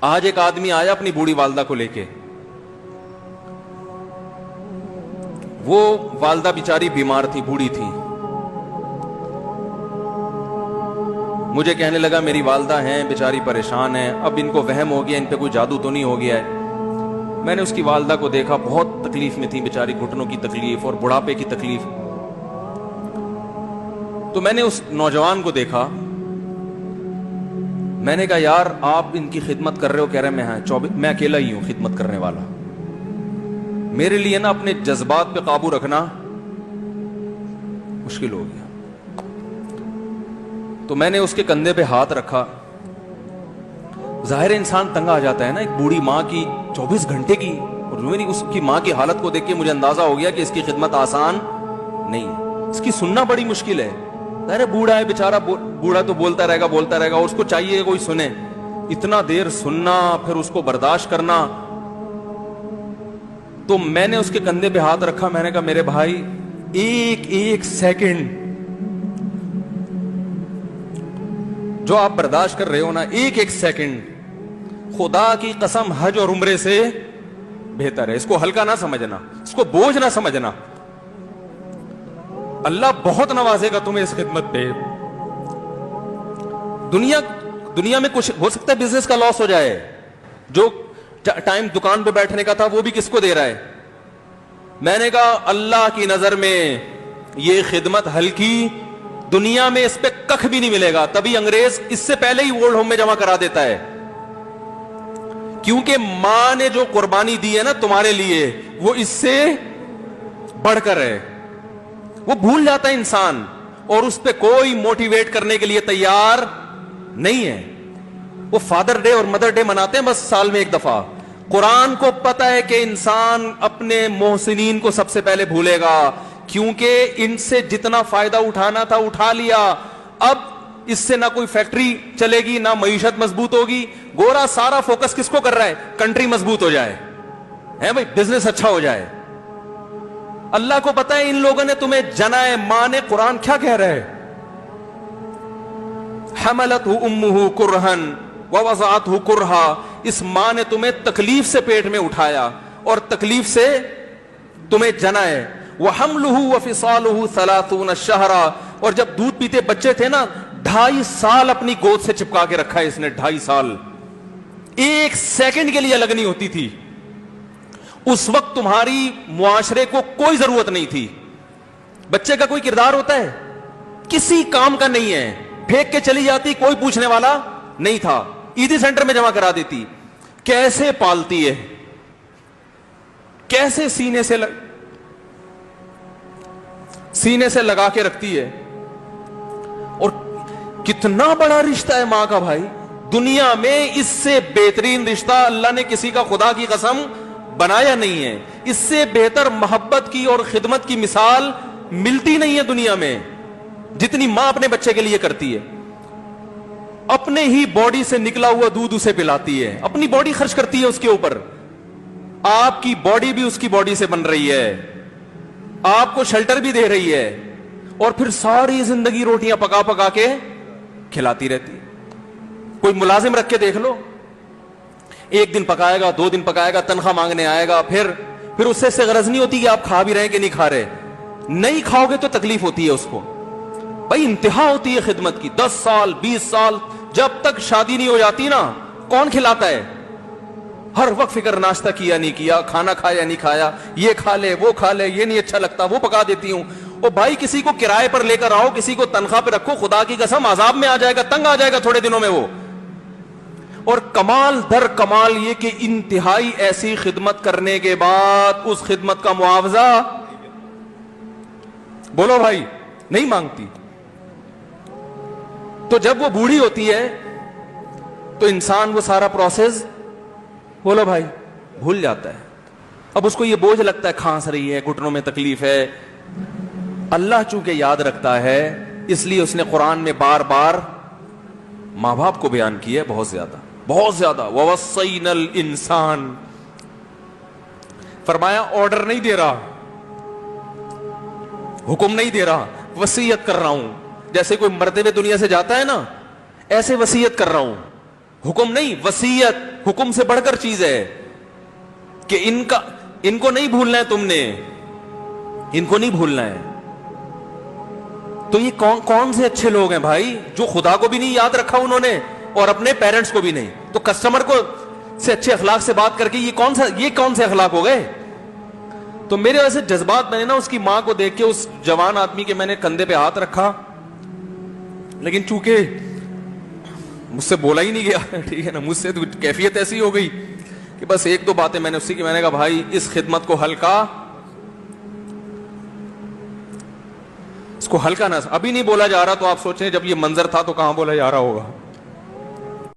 آج ایک آدمی آیا اپنی بوڑھی والدہ کو لے کے, وہ والدہ بیچاری بیمار تھی, بوڑھی تھی. مجھے کہنے لگا میری والدہ ہیں بیچاری پریشان ہیں, اب ان کو وہم ہو گیا ان پہ کوئی جادو تو نہیں ہو گیا ہے. میں نے اس کی والدہ کو دیکھا, بہت تکلیف میں تھی بیچاری, گھٹنوں کی تکلیف اور بڑھاپے کی تکلیف. تو میں نے اس نوجوان کو دیکھا, میں نے کہا یار آپ ان کی خدمت کر رہے ہو؟ کہہ رہے میں اکیلا ہی ہوں خدمت کرنے والا. میرے لیے نا اپنے جذبات پہ قابو رکھنا مشکل ہو گیا. تو میں نے اس کے کندھے پہ ہاتھ رکھا. ظاہر انسان تنگ آ جاتا ہے نا, ایک بوڑھی ماں کی 24 گھنٹے کی, اور اس کی ماں کی حالت کو دیکھ کے مجھے اندازہ ہو گیا کہ اس کی خدمت آسان نہیں ہے, اس کی سننا بڑی مشکل ہے. ظاہر بوڑھا ہے بیچارہ, بوڑھا تو بولتا رہے گا, اور اس کو چاہیے کہ کوئی سنے. اتنا دیر سننا, پھر اس کو برداشت کرنا. تو میں نے اس کے کندھے پہ ہاتھ رکھا, میں نے کہا میرے بھائی ایک سیکنڈ جو آپ برداشت کر رہے ہو نا, ایک سیکنڈ خدا کی قسم حج اور عمرے سے بہتر ہے. اس کو ہلکا نہ سمجھنا, اس کو بوجھ نہ سمجھنا. اللہ بہت نوازے گا تمہیں اس خدمت پہ. دنیا میں کچھ ہو سکتا ہے بزنس کا لاس ہو جائے, جو ٹائم دکان پہ بیٹھنے کا تھا وہ بھی کس کو دے رہا ہے. میں نے کہا اللہ کی نظر میں یہ خدمت ہلکی, دنیا میں اس پہ کخ بھی نہیں ملے گا. تبھی انگریز اس سے پہلے ہی اولڈ ہوم میں جمع کرا دیتا ہے, کیونکہ ماں نے جو قربانی دی ہے نا تمہارے لیے, وہ اس سے بڑھ کر ہے. وہ بھول جاتا ہے انسان, اور اس پہ کوئی موٹیویٹ کرنے کے لیے تیار نہیں ہے. وہ فادر ڈے اور مدر ڈے مناتے ہیں بس سال میں ایک دفعہ. قرآن کو پتا ہے کہ انسان اپنے محسنین کو سب سے پہلے بھولے گا, کیونکہ ان سے جتنا فائدہ اٹھانا تھا اٹھا لیا. اب اس سے نہ کوئی فیکٹری چلے گی, نہ معیشت مضبوط ہوگی. گورا سارا فوکس کس کو کر رہا ہے؟ کنٹری مضبوط ہو جائے, ہے بھائی, بزنس اچھا ہو جائے. اللہ کو پتا ہے ان لوگوں نے تمہیں جنا ہے. ماں نے, قرآن کیا کہہ رہا ہے؟ حملتہ امہ کرہن ووضعتہ کرہا. اس ماں نے تمہیں تکلیف سے پیٹ میں اٹھایا اور تکلیف سے تمہیں جنا ہے. وحملہ وفصالہ 30 شہرا. اور جب دودھ پیتے بچے تھے نا, 2.5 سال اپنی گود سے چپکا کے رکھا ہے اس نے. 2.5 سال, ایک سیکنڈ کے لیے الگ نہیں ہوتی تھی. اس وقت تمہاری معاشرے کو کوئی ضرورت نہیں تھی. بچے کا کوئی کردار ہوتا ہے؟ کسی کام کا نہیں ہے. پھینک کے چلی جاتی, کوئی پوچھنے والا نہیں تھا. عیدی سینٹر میں جمع کرا دیتی. کیسے پالتی ہے, کیسے سینے سے لگا کے رکھتی ہے. اور کتنا بڑا رشتہ ہے ماں کا بھائی. دنیا میں اس سے بہترین رشتہ اللہ نے کسی کا خدا کی قسم بنایا نہیں ہے. اس سے بہتر محبت کی اور خدمت کی مثال ملتی نہیں ہے دنیا میں, جتنی ماں اپنے بچے کے لیے کرتی ہے. اپنے ہی باڈی سے نکلا ہوا دودھ اسے پلاتی ہے, اپنی باڈی خرچ کرتی ہے اس کے اوپر. آپ کی باڈی بھی اس کی باڈی سے بن رہی ہے, آپ کو شیلٹر بھی دے رہی ہے, اور پھر ساری زندگی روٹیاں پکا پکا کے کھلاتی رہتی. کوئی ملازم رکھ کے دیکھ لو, 1 دن پکائے گا, 2 دن پکائے گا, تنخواہ مانگنے آئے گا, پھر اس سے غرض نہیں ہوتی کہ آپ کھا بھی رہے کہ نہیں کھا رہے. نہیں کھاؤ گے تو تکلیف ہوتی ہے اس کو. بھائی انتہا ہوتی ہے خدمت کی. 10 سال 20 سال, جب تک شادی نہیں ہو جاتی نا, کون کھلاتا ہے؟ ہر وقت فکر, ناشتہ کیا نہیں کیا, کھانا کھایا نہیں کھایا, یہ کھا لے وہ کھا لے, یہ نہیں اچھا لگتا وہ پکا دیتی ہوں. او بھائی کسی کو کرائے پر لے کر آؤ, کسی کو تنخواہ پہ رکھو, خدا کی قسم عذاب میں آ جائے گا, تنگ آ جائے گا تھوڑے دنوں میں وہ. اور کمال در کمال یہ کہ انتہائی ایسی خدمت کرنے کے بعد اس خدمت کا معاوضہ بولو بھائی نہیں مانگتی. تو جب وہ بوڑھی ہوتی ہے تو انسان وہ سارا پروسیس بولو بھائی بھول جاتا ہے. اب اس کو یہ بوجھ لگتا ہے, کھانس رہی ہے, گھٹنوں میں تکلیف ہے. اللہ چونکہ یاد رکھتا ہے اس لیے اس نے قرآن میں بار بار ماں باپ کو بیان کیا ہے, بہت زیادہ بہت زیادہ. وَوَصَّيْنَا الْإِنسَانَ, فرمایا آرڈر نہیں دے رہا, حکم نہیں دے رہا, وصیت کر رہا ہوں. جیسے کوئی مرتے ہوئے دنیا سے جاتا ہے نا, ایسے وصیت کر رہا ہوں. حکم نہیں، وصیت حکم سے بڑھ کر چیز ہے کہ ان کو نہیں بھولنا ہے، تم نے ان کو نہیں بھولنا ہے. تو یہ کون سے اچھے لوگ ہیں بھائی جو خدا کو بھی نہیں یاد رکھا انہوں نے اور اپنے پیرنٹس کو بھی نہیں. تو کسٹمر کو سے اچھے اخلاق سے بات کر کے یہ کون سے اخلاق ہو گئے؟ تو میرے ویسے جذبات، میں نے نا اس کی ماں کو دیکھ کے اس جوان آدمی کے میں نے کندھے پہ ہاتھ رکھا، لیکن چونکہ مجھ سے بولا ہی نہیں گیا ٹھیک ہے نا، مجھ سے تو کیفیت ایسی ہو گئی کہ بس ایک دو باتیں میں نے اسی کی، میں نے کہا بھائی اس خدمت کو ہلکا، اس کو ہلکا نہ، ابھی نہیں بولا جا رہا تو آپ سوچیں جب یہ منظر تھا تو کہاں بولا جا رہا ہوگا.